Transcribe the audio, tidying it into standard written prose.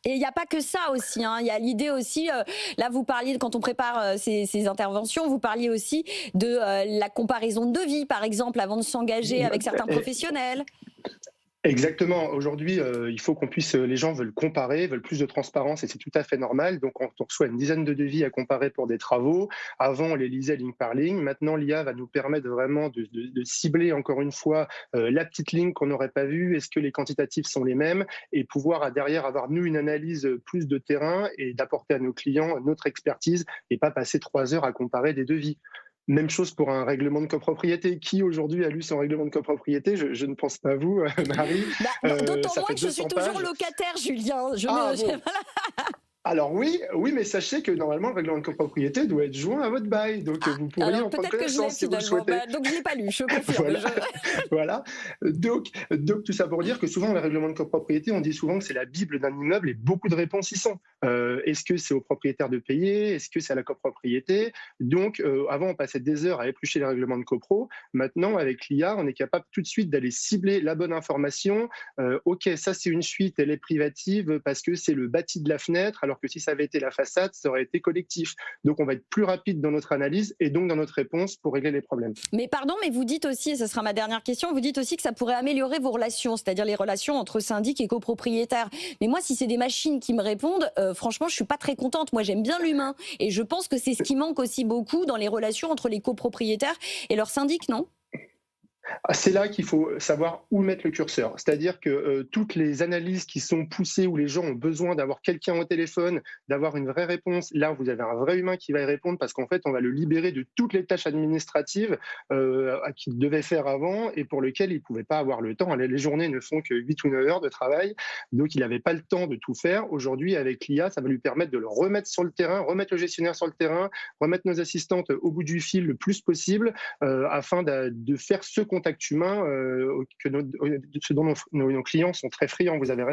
Et il n'y a pas que ça aussi, hein. Il y a l'idée aussi, là vous parliez, quand on prépare ces interventions, vous parliez aussi de la comparaison de devis, par exemple, avant de s'engager avec certains professionnels. Exactement. Aujourd'hui, il faut qu'on puisse, les gens veulent comparer, veulent plus de transparence et c'est tout à fait normal. Donc on reçoit une dizaine de devis à comparer pour des travaux. Avant, on les lisait ligne par ligne. Maintenant, l'IA va nous permettre vraiment de cibler encore une fois, la petite ligne qu'on n'aurait pas vue. Est-ce que les quantitatifs sont les mêmes? Et pouvoir, derrière, avoir, nous, une analyse, plus de terrain et d'apporter à nos clients notre expertise et pas passer 3 heures à comparer des devis. Même chose pour un règlement de copropriété. Qui aujourd'hui a lu son règlement de copropriété? Je ne pense pas vous, Marie. Bah, d'autant Ça moins fait que je suis 200 toujours pages. locataire, Julien. Ah bon. Alors oui, oui, mais sachez que normalement le règlement de copropriété doit être joint à votre bail, donc vous pourriez Alors en prendre peut-être que je l'ai connaissance si vous le finalement. souhaitez. Bah, donc je l'ai pas lu, je confirme. Voilà, voilà. Donc tout ça pour dire que souvent les règlements de copropriété, on dit souvent que c'est la bible d'un immeuble et beaucoup de réponses y sont. Est-ce que c'est au propriétaire de payer? Est-ce que c'est à la copropriété? Donc avant on passait des heures à éplucher les règlements de copro. Maintenant avec l'IA, on est capable tout de suite d'aller cibler la bonne information. Ok, ça c'est une suite, elle est privative parce que c'est le bâti de la fenêtre, alors que si ça avait été la façade, ça aurait été collectif. Donc on va être plus rapide dans notre analyse et donc dans notre réponse pour régler les problèmes. Mais pardon, mais vous dites aussi, et ce sera ma dernière question, vous dites aussi que ça pourrait améliorer vos relations, c'est-à-dire les relations entre syndic et copropriétaires. Mais moi, si c'est des machines qui me répondent, franchement, je suis pas très contente. Moi, j'aime bien l'humain. Et je pense que c'est ce qui manque aussi beaucoup dans les relations entre les copropriétaires et leurs syndics, non? C'est là qu'il faut savoir où mettre le curseur. C'est-à-dire que toutes les analyses qui sont poussées où les gens ont besoin d'avoir quelqu'un au téléphone, d'avoir une vraie réponse, là, vous avez un vrai humain qui va y répondre parce qu'en fait, on va le libérer de toutes les tâches administratives qu'il devait faire avant et pour lesquelles il ne pouvait pas avoir le temps. Les journées ne font que 8 ou 9 heures de travail, donc il n'avait pas le temps de tout faire. Aujourd'hui, avec l'IA, ça va lui permettre de le remettre sur le terrain, remettre le gestionnaire sur le terrain, remettre nos assistantes au bout du fil le plus possible afin de faire ce contact humain ce dont nos clients sont très friands, vous avez raison.